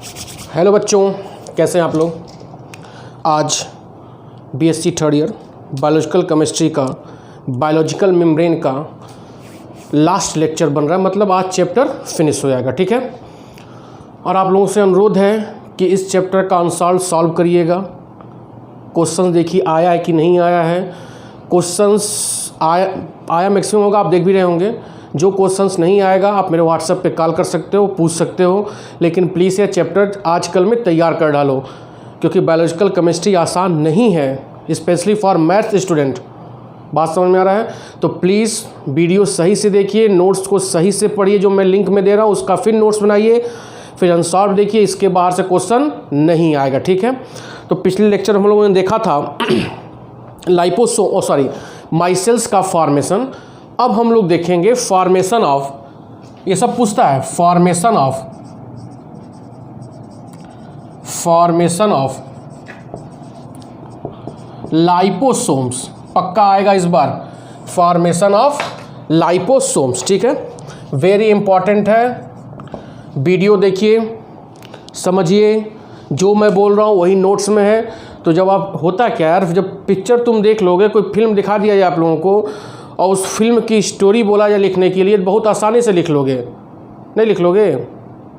Hello बच्चों, कैसे हैं आप लोग। आज BSc third year biological chemistry का बायोलॉजिकल मेम्ब्रेन का लास्ट लेक्चर बन रहा है, मतलब आज चैप्टर फिनिश हो जाएगा। ठीक है, और आप लोगों से अनुरोध है कि इस चैप्टर का आंसर सॉल्व करिएगा। क्वेश्चन देखिए आया है कि नहीं आया है। क्वेश्चंस आया मैक्सिमम होगा, आप देख भी रहे होंगे। जो क्वेश्चंस नहीं आएगा आप मेरे व्हाट्सएप पे कॉल कर सकते हो, पूछ सकते हो, लेकिन प्लीज़ ये चैप्टर आजकल में तैयार कर डालो, क्योंकि बायोलॉजिकल केमिस्ट्री आसान नहीं है, स्पेशली फॉर मैथ्स स्टूडेंट। बात समझ में आ रहा है तो प्लीज़ वीडियो सही से देखिए, नोट्स को सही से पढ़िए, जो मैं लिंक में दे रहा हूँ उसका फिर नोट्स बनाइए, फिर आंसर देखिए, इसके बाहर से क्वेश्चन नहीं आएगा। ठीक है, तो पिछले लेक्चर हम लोगों ने देखा था माइसेल्स का फॉर्मेशन। अब हम लोग देखेंगे फॉर्मेशन ऑफ, ये सब पूछता है, फॉर्मेशन ऑफ लाइपोसोम्स, पक्का आएगा इस बार, फॉर्मेशन ऑफ लाइपोसोम्स। ठीक है, वेरी इंपॉर्टेंट है। वीडियो देखिए, समझिए, जो मैं बोल रहा हूँ वही नोट्स में है। तो जब आप होता क्या यार, जब पिक्चर तुम देख लोगे, कोई फिल्म दिखा दिया जाए आप लोगों को और उस फिल्म की स्टोरी बोला जाए लिखने के लिए, बहुत आसानी से लिख लोगे, नहीं लिख लोगे।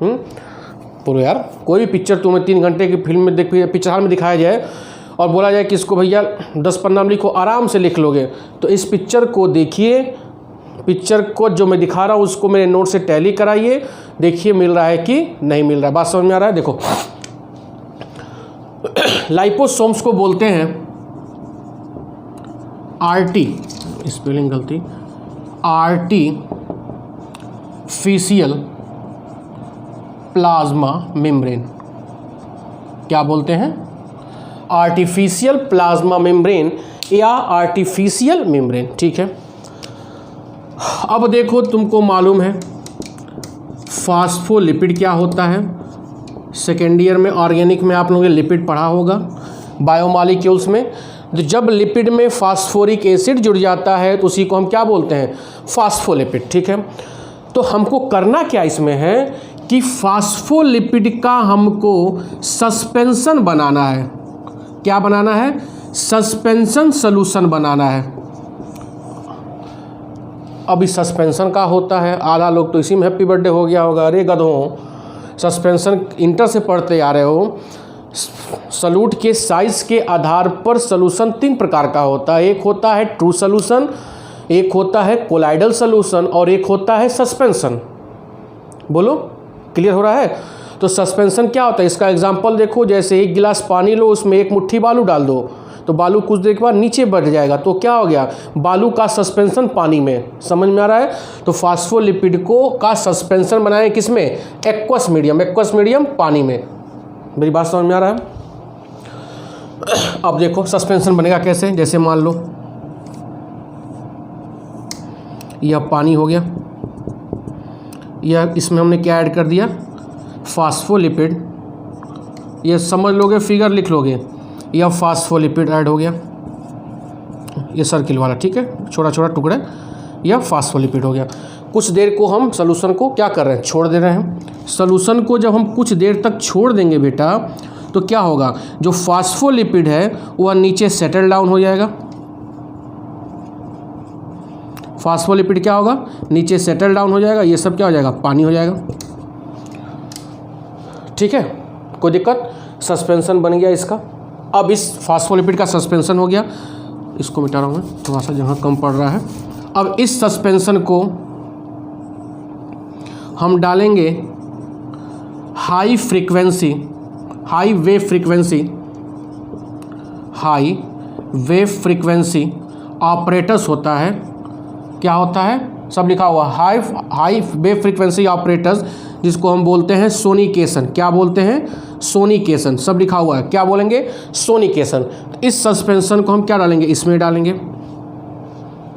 बोलो यार, कोई भी पिक्चर तुम्हें 3 घंटे की फिल्म में पिक्चर हॉल में दिखाया जाए और बोला जाए कि इसको भैया 10 पन्ना में लिखो, आराम से लिख लोगे। तो इस पिक्चर को देखिए, पिक्चर को जो मैं दिखा रहा हूँ उसको मेरे नोट से टैली कराइए, देखिए मिल रहा है कि नहीं मिल रहा है। बात समझ में आ रहा है। देखो, लाइपोसोम्स को बोलते हैं आर्टी, स्पेलिंग गलती, आर्टिफिशियल प्लाज्मा मेम्ब्रेन। क्या बोलते हैं? आर्टिफिशियल प्लाज्मा मेम्ब्रेन या आर्टिफिशियल मेम्ब्रेन। ठीक है, अब देखो, तुमको मालूम है फास्फोलिपिड क्या होता है। सेकेंड ईयर में ऑर्गेनिक में आप लोगों ने लिपिड पढ़ा होगा, बायोमॉलिक्यूल्स में। जब लिपिड में फास्फोरिक एसिड जुड़ जाता है तो उसी को हम क्या बोलते हैं? फास्फोलिपिड। ठीक है, तो हमको करना क्या इसमें है कि फास्फोलिपिड का हमको सस्पेंशन बनाना है। क्या बनाना है? सस्पेंशन सॉल्यूशन बनाना है। अब इस सस्पेंशन का होता है, आधा लोग तो इसी में हैप्पी बर्थडे हो गया होगा। अरे गधों, सस्पेंशन इंटर से पढ़ते आ रहे हो। सॉल्यूट के साइज़ के आधार पर सॉल्यूशन 3 प्रकार का होता है। एक होता है ट्रू सॉल्यूशन, एक होता है कोलाइडल सॉल्यूशन और एक होता है सस्पेंशन। बोलो, क्लियर हो रहा है? तो सस्पेंशन क्या होता है, इसका एग्जांपल देखो। जैसे 1 गिलास पानी लो, उसमें 1 मुट्ठी बालू डाल दो, तो बालू कुछ देर के बाद नीचे बढ़ जाएगा, तो क्या हो गया? बालू का सस्पेंशन पानी में। समझ में आ रहा है? तो फास्फोलिपिड को का सस्पेंशन बनाए किसमें? एक्वस मीडियम पानी में। मेरी बात समझ में आ रहा है? अब देखो सस्पेंशन बनेगा कैसे। जैसे मान लो यह पानी हो गया, यह इसमें हमने क्या ऐड कर दिया? फास्फोलिपिड। यह समझ लोगे, फिगर लिख लोगे, यह फास्फोलिपिड ऐड हो गया, ये सर्किल वाला। ठीक है, छोटा छोटा टुकड़ा, यह फास्फोलिपिड हो गया। कुछ देर को हम सॉल्यूशन को क्या कर रहे हैं? छोड़ दे रहे हैं। सॉल्यूशन को जब हम कुछ देर तक छोड़ देंगे बेटा, तो क्या होगा? जो फास्फोलिपिड है वह नीचे सेटल डाउन हो जाएगा। फास्फोलिपिड क्या होगा? नीचे सेटल डाउन हो जाएगा। ये सब क्या हो जाएगा? पानी हो जाएगा। ठीक है, कोई दिक्कत? सस्पेंशन बन गया इसका। अब इस फास्फोलिपिड का सस्पेंशन हो गया, इसको मिटा रहा हूँ मैं, थोड़ा सा जहाँ कम पड़ रहा है। अब इस सस्पेंशन को हम डालेंगे हाई वेव फ्रीक्वेंसी ऑपरेटर्स होता है। क्या होता है? सब लिखा हुआ, हाई वेव फ्रीक्वेंसी ऑपरेटर्स, जिसको हम बोलते हैं सोनिकेशन। क्या बोलते हैं? सोनिकेशन। सब लिखा हुआ है, क्या बोलेंगे? सोनिकेशन। इस सस्पेंशन को हम क्या डालेंगे? इसमें डालेंगे।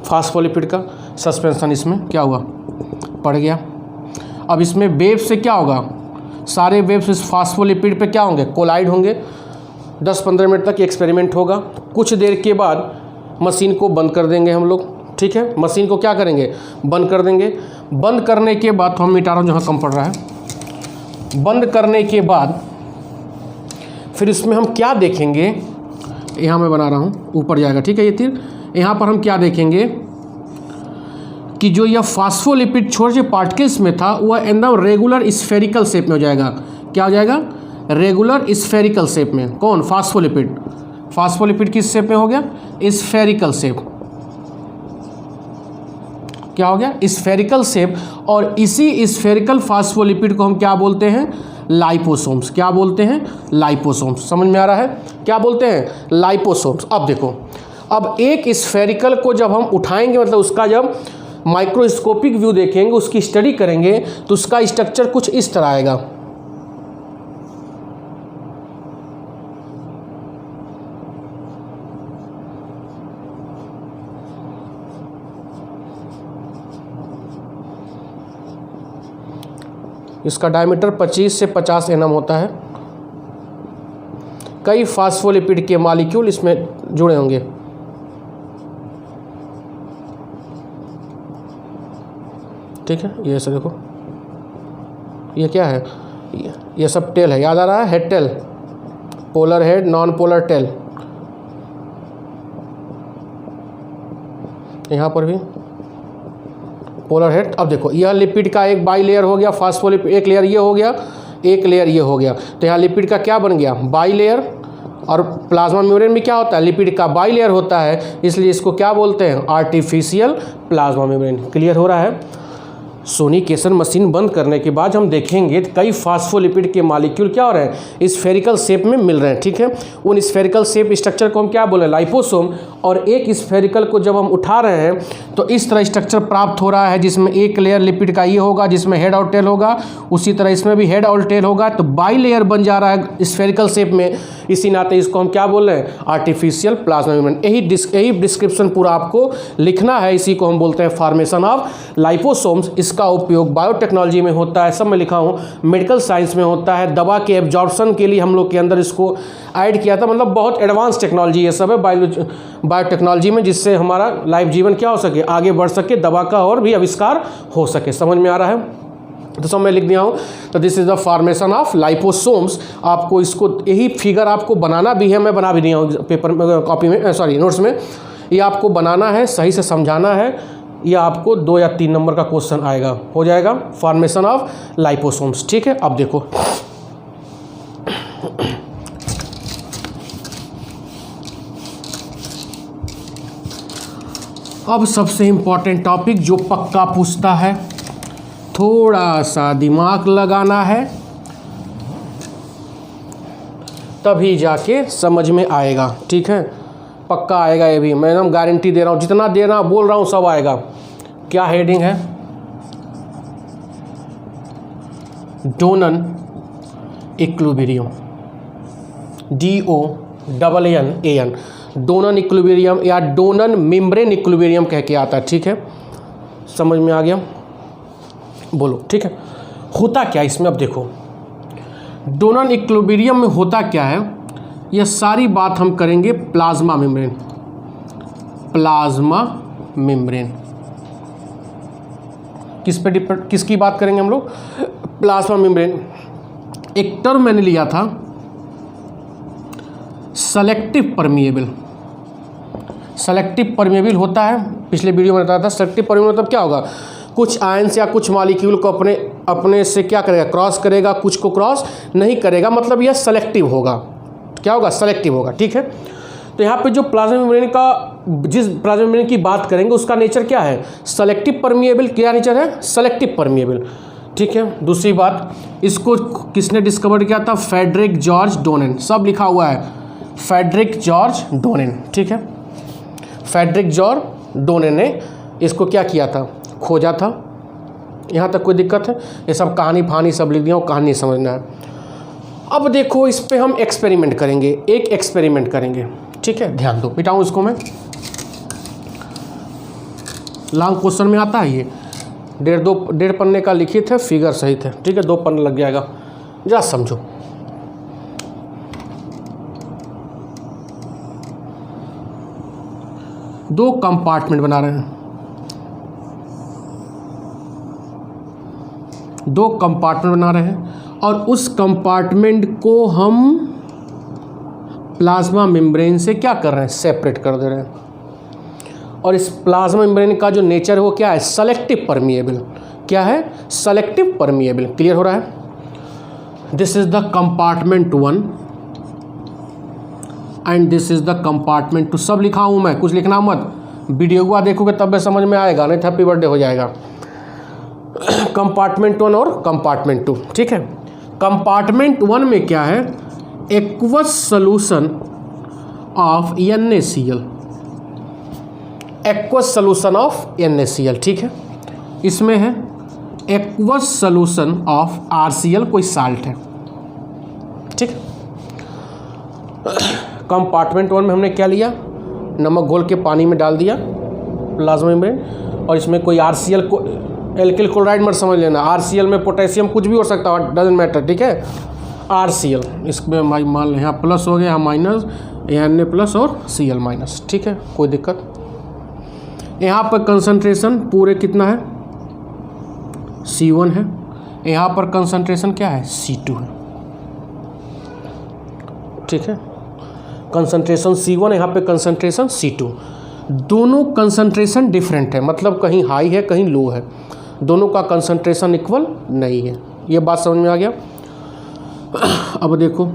फास्फोलिपिड का सस्पेंशन इसमें क्या हुआ? पड़ गया। अब इसमें वेव से क्या होगा? सारे वेव्स इस फास्फोलिपिड पे क्या होंगे? कोलाइड होंगे। 10-15 मिनट तक एक्सपेरिमेंट होगा। कुछ देर के बाद मशीन को बंद कर देंगे हम लोग। ठीक है, मशीन को क्या करेंगे? बंद कर देंगे। बंद करने के बाद हम मिटा रहा हूँ जहाँ कम पड़ रहा है, बंद करने के बाद फिर इसमें हम क्या देखेंगे, यहाँ मैं बना रहा हूँ, ऊपर जाएगा, ठीक है ये तीर। यहाँ पर हम क्या देखेंगे कि जो यह फास्फोलिपिड छोटे से पार्टिकल्स में था वह एकदम रेगुलर स्फेरिकल शेप में हो जाएगा। क्या हो जाएगा? रेगुलर स्फेरिकल शेप में। कौन? फास्फोलिपिड। फास्फोलिपिड किस शेप में हो गया? Spherical shape. क्या हो गया? Spherical shape. और इसी स्फेरिकल फास्फोलिपिड को हम क्या बोलते हैं? लाइपोसोम्स। क्या बोलते हैं? लाइपोसोम्स। समझ में आ रहा है? क्या बोलते हैं? लाइपोसोम्स। अब देखो, अब एक स्फेरिकल को जब हम उठाएंगे, मतलब उसका जब माइक्रोस्कोपिक व्यू देखेंगे, उसकी स्टडी करेंगे, तो उसका स्ट्रक्चर कुछ इस तरह आएगा। इसका डायमीटर 25 से 50 nm होता है। कई फास्फोलिपिड के मॉलिक्यूल इसमें जुड़े होंगे। ठीक है, ये ऐसे देखो, ये क्या है? ये सब टेल है। याद आ रहा है? Head tail, polar head, non polar tail. यहाँ पर भी पोलर हेड। अब देखो, यह लिपिड का एक बाई लेयर हो गया, फास्फोलिपिड एक लेयर ये हो गया, एक लेयर ये हो गया। तो यहाँ लिपिड का क्या बन गया? By layer. और प्लाज्मा मेम्ब्रेन में क्या होता है? लिपिड का बाई लेयर होता है, इसलिए इसको क्या बोलते हैं? Artificial plasma membrane. क्लियर हो रहा है? सोनिकेशन मशीन बंद करने के बाद हम देखेंगे कई फास्फोलिपिड के मॉलिक्यूल क्या हो रहे हैं? स्फेरिकल शेप में मिल रहे हैं। ठीक है, उन स्फेरिकल शेप स्ट्रक्चर को हम क्या बोले? लाइपोसोम। और एक स्फेरिकल को जब हम उठा रहे हैं तो इस तरह स्ट्रक्चर प्राप्त हो रहा है, जिसमें एक लेयर लिपिड का ये होगा, जिसमें हेड और टेल होगा। उसी तरह इसमें भी हेड और टेल होगा, तो बाई लेयर बन जा रहा है स्फेरिकल शेप में। इसी नाते इसको हम क्या बोल रहे हैं? Artificial plasma membrane. यही डिस्क्रिप्शन पूरा आपको लिखना है। इसी को हम बोलते हैं फॉर्मेशन ऑफ लाइपोसोम्स। इसका उपयोग बायोटेक्नोलॉजी में होता है, सब मैं लिखा हूँ, मेडिकल साइंस में होता है, दवा के एब्जॉर्प्शन के लिए हम लोग के अंदर इसको ऐड किया था। मतलब बहुत एडवांस टेक्नोलॉजी ये सब है बायोटेक्नोलॉजी में, जिससे हमारा लाइफ जीवन क्या हो सके? आगे बढ़ सके, दवा का और भी आविष्कार हो सके। समझ में आ रहा है? तो सब मैं लिख दिया हूँ। तो this is the formation of liposomes. आपको इसको यही फिगर आपको बनाना भी है, मैं बना भी दिया हूँ पेपर में, कॉपी में, सॉरी नोट्स में। ये आपको बनाना है, सही से समझाना है। यह आपको 2 या 3 नंबर का क्वेश्चन आएगा, हो जाएगा। Formation of liposomes. ठीक है, अब देखो, अब सबसे इम्पॉर्टेंट टॉपिक जो पक्का पूछता है, थोड़ा सा दिमाग लगाना है तभी जाके समझ में आएगा। ठीक है, पक्का आएगा, ये भी मैं एकदम गारंटी दे रहा हूँ। जितना दे रहा बोल रहा हूँ सब आएगा। क्या हेडिंग है? डोनन इक्विलिब्रियम, DONNAN, डोनन इक्विलिब्रियम या डोनन मेम्ब्रेन इक्विलिब्रियम कह के आता है। ठीक है, समझ में आ गया? बोलो। ठीक है, होता क्या इसमें? अब देखो, डोनन इक्विलिब्रियम में होता क्या है, यह सारी बात हम करेंगे प्लाज्मा मेम्ब्रेन। प्लाज्मा मेम्ब्रेन किस पे डिपेंड, किसकी बात करेंगे हम लोग? Plasma membrane. एक टर्म मैंने लिया था, सेलेक्टिव परमिएबल। सेलेक्टिव परमिएबल होता है, पिछले वीडियो में बताया था। सेलेक्टिव परमिएबल मतलब क्या होगा? कुछ आयंस या कुछ मॉलिक्यूल को अपने से क्या करेगा? क्रॉस करेगा, कुछ को क्रॉस नहीं करेगा, मतलब यह सेलेक्टिव होगा। क्या होगा? सेलेक्टिव होगा। ठीक है, तो यहाँ पे जो प्लाज्मा मेम्ब्रेन का, जिस प्लाज्मा मेम्ब्रेन की बात करेंगे उसका नेचर क्या है? Selective permeable. क्या नेचर है? Selective permeable. ठीक है, दूसरी बात, इसको किसने डिस्कवर किया था? Frederick George Donnan. सब लिखा हुआ है, फ्रेडरिक जॉर्ज डोनेन। ठीक है, फ्रेडरिक जॉर्ज डोनेन ने इसको क्या किया था? खोजा था। यहाँ तक कोई दिक्कत है? ये सब कहानी फानी सब लिख दिया, कहानी समझना है। अब देखो, इस पे हम एक्सपेरिमेंट करेंगे, एक एक्सपेरिमेंट करेंगे। ठीक है, ध्यान दो। मिटाऊँ इसको मैं, लॉन्ग क्वेश्चन में आता है ये। 1.5 पन्ने का लिखित है, फिगर सहित है। ठीक है, 2 पन्ने लग जाएगा, जरा समझो। दो कंपार्टमेंट बना रहे हैं, दो कंपार्टमेंट बना रहे हैं और उस कंपार्टमेंट को हम प्लाज्मा मेम्ब्रेन से क्या कर रहे हैं, सेपरेट कर दे रहे हैं। और इस प्लाज्मा मेम्ब्रेन का जो नेचर है वो क्या है, सेलेक्टिव परमिएबल। क्या है, सेलेक्टिव परमिएबल। क्लियर हो रहा है? This is the compartment 1 and this is the compartment 2। सब लिखा हूं मैं, कुछ लिखना मत, वीडियो को देखोगे तब भी समझ में आएगा, नहीं तो हैप्पी बर्थडे हो जाएगा। कंपार्टमेंट 1 और कंपार्टमेंट 2, ठीक है। कंपार्टमेंट 1 में क्या है, aqueous solution of NaCl, aqueous solution of NaCl, ठीक है। इसमें है एक्वस सॉल्यूशन ऑफ RCl, कोई साल्ट है, ठीक है। कंपार्टमेंट 1 में हमने क्या लिया, नमक घोल के पानी में डाल दिया प्लाज्मा मेम्ब्रेन, और इसमें कोई RCl को एल्किल क्लोराइड मत समझ लेना, RCl में पोटेशियम कुछ भी हो सकता है, डजेंट मैटर, ठीक है। RCl, इसमें मान लें यहाँ प्लस हो गया, यहाँ माइनस, यहाँ Na प्लस और Cl माइनस, ठीक है, कोई दिक्कत। यहाँ पर कंसंट्रेशन पूरे कितना है, C1 है। यहाँ पर कंसंट्रेशन क्या है, C2 है, ठीक है। कंसंट्रेशन C1, यहाँ पे कंसंट्रेशन C2। दोनों कंसंट्रेशन डिफरेंट है, मतलब कहीं हाई है कहीं लो है, दोनों का कंसंट्रेशन इक्वल नहीं है। ये बात समझ में आ गया? अब देखो,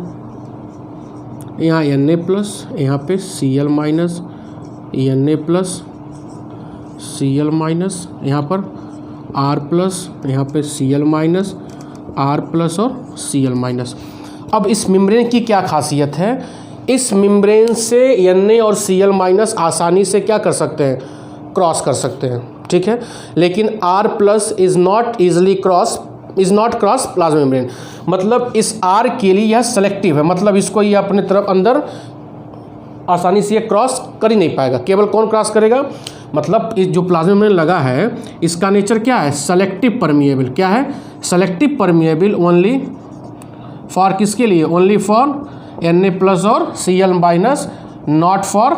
यहाँ Na प्लस, यहाँ पे Cl minus, Na plus Cl minus, यहाँ पर R प्लस, यहाँ पे Cl माइनस, R प्लस और Cl माइनस। अब इस मेम्ब्रेन की क्या खासियत है, इस मेम्ब्रेन से Na और Cl माइनस आसानी से क्या कर सकते हैं, क्रॉस कर सकते हैं, ठीक है। लेकिन R plus is not easily cross, is not cross plasma membrane, मतलब इस R के लिए यह सेलेक्टिव है, मतलब इसको ये अपने तरफ अंदर आसानी से ये क्रॉस कर ही नहीं पाएगा। केवल कौन क्रॉस करेगा, मतलब इस जो प्लाज्मा मेम्ब्रेन लगा है इसका नेचर क्या है, सेलेक्टिव परमिएबल। क्या है, सेलेक्टिव परमिएबल ओनली फॉर किसके लिए, ओनली फॉर Na प्लस और Cl minus, not for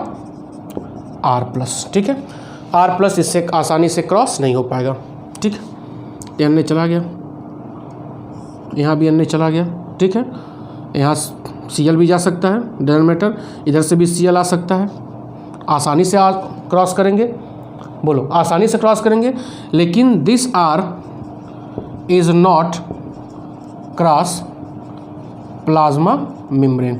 R plus, ठीक है। R प्लस इससे आसानी से क्रॉस नहीं हो पाएगा, ठीक है। Na चला गया, यहाँ भी Na चला गया, ठीक है। यहाँ Cl भी जा सकता है, डजंट मैटर, इधर से भी Cl आ सकता है, आसानी से क्रॉस करेंगे, बोलो आसानी से क्रॉस करेंगे। लेकिन this R is not cross plasma membrane,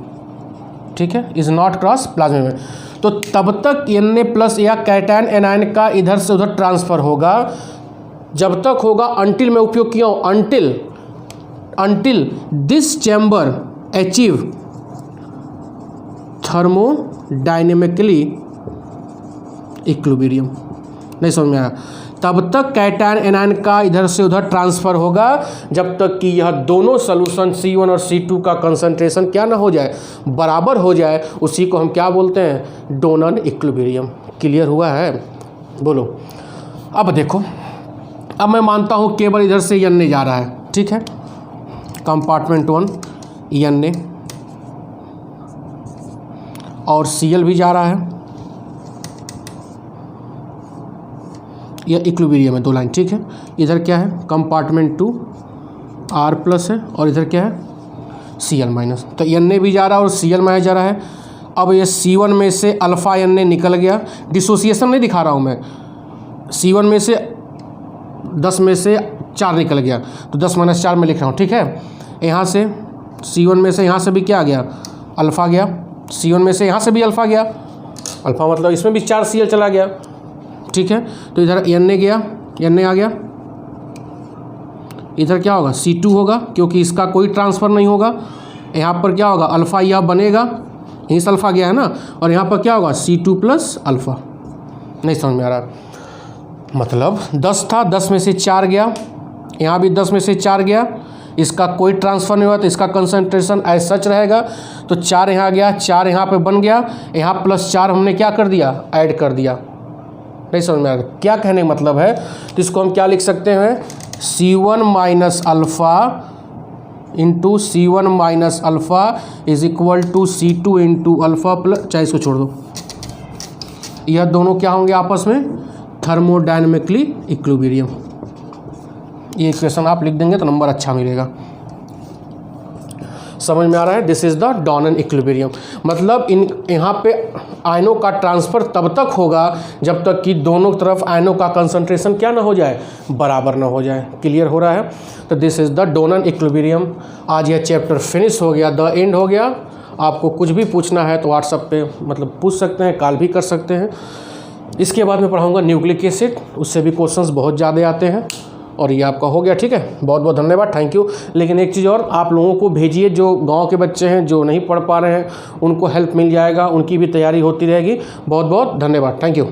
ठीक है, is not cross plasma membrane. तो तब तक Na प्लस या कैटायन एनायन का इधर से उधर ट्रांसफ़र होगा, जब तक होगा, अंटिल मैं उपयोग किया हूँ, until this chamber achieve thermodynamically equilibrium. नहीं समझ में आया? तब तक कैटायन एनायन का इधर से उधर ट्रांसफ़र होगा जब तक कि यह दोनों सॉल्यूशन C1 और C2 का कंसंट्रेशन क्या ना हो जाए, बराबर हो जाए। उसी को हम क्या बोलते हैं, डोनर इक्विलिब्रियम। क्लियर हुआ है? बोलो। अब देखो, अब मैं मानता हूँ केवल इधर से Na जा रहा है, ठीक है, कंपार्टमेंट 1 Na और Cl भी जा रहा है, यह इक्विलिब्रियम है, दो लाइन, ठीक है। इधर क्या है, कंपार्टमेंट 2 R प्लस है और इधर क्या है, Cl माइनस। तो Na भी जा रहा है और Cl माइनस जा रहा है। अब ये C1 में से अल्फ़ा Na निकल गया, डिसोसिएशन नहीं दिखा रहा हूँ मैं, C1 में से 10 में से 4 निकल गया, तो 10 - 4 में लिख रहा हूँ, ठीक है। यहाँ से C1 में से यहाँ से भी क्या आ गया, अल्फ़ा गया, C1 में से यहाँ से भी अल्फ़ा गया, अल्फ़ा मतलब इसमें भी 4 Cl चला गया, ठीक है। तो इधर Na गया, Na आ गया, इधर क्या होगा, C2 होगा, क्योंकि इसका कोई ट्रांसफ़र नहीं होगा। यहाँ पर क्या होगा, अल्फ़ा यह बनेगा, यहीं से अल्फ़ा गया है ना, और यहाँ पर क्या होगा, C2 प्लस अल्फ़ा। नहीं समझ में आ रहा, मतलब 10 था, 10 में से 4 गया, यहाँ भी 10 में से 4 गया, इसका कोई ट्रांसफ़र नहीं हुआ, तो इसका कंसंट्रेशन एज सच रहेगा। तो 4 यहाँ गया, 4 यहाँ पे बन गया, यहाँ प्लस 4 हमने क्या कर दिया, ऐड कर दिया। नहीं समझ में आ रहा क्या कहने का मतलब है? तो इसको हम क्या लिख सकते हैं, C1 minus alpha into C1 minus alpha is equal to C2 into alpha plus, चाहे इसको छोड़ दो, यह दोनों क्या होंगे आपस में, थर्मोडायनेमिकली इक्विलिब्रियम। ये इक्वेशन आप लिख देंगे तो नंबर अच्छा मिलेगा। समझ में आ रहा है? This is the Donnan equilibrium. मतलब इन यहाँ पे आयनों का ट्रांसफ़र तब तक होगा जब तक कि दोनों तरफ आयनों का कंसंट्रेशन क्या ना हो जाए, बराबर ना हो जाए। क्लियर हो रहा है? तो this is the Donnan equilibrium. आज यह चैप्टर फिनिश हो गया, द एंड हो गया। आपको कुछ भी पूछना है तो व्हाट्सएप पे मतलब पूछ सकते हैं, कॉल भी कर सकते हैं। इसके बाद मैं पढ़ाऊँगा न्यूक्लिक एसिड, उससे भी क्वेश्चंस बहुत ज़्यादा आते हैं। और ये आपका हो गया, ठीक है। बहुत बहुत धन्यवाद, थैंक यू। लेकिन एक चीज़ और, आप लोगों को भेजिए, जो गांव के बच्चे हैं जो नहीं पढ़ पा रहे हैं उनको हेल्प मिल जाएगा, उनकी भी तैयारी होती रहेगी। बहुत बहुत धन्यवाद, थैंक यू।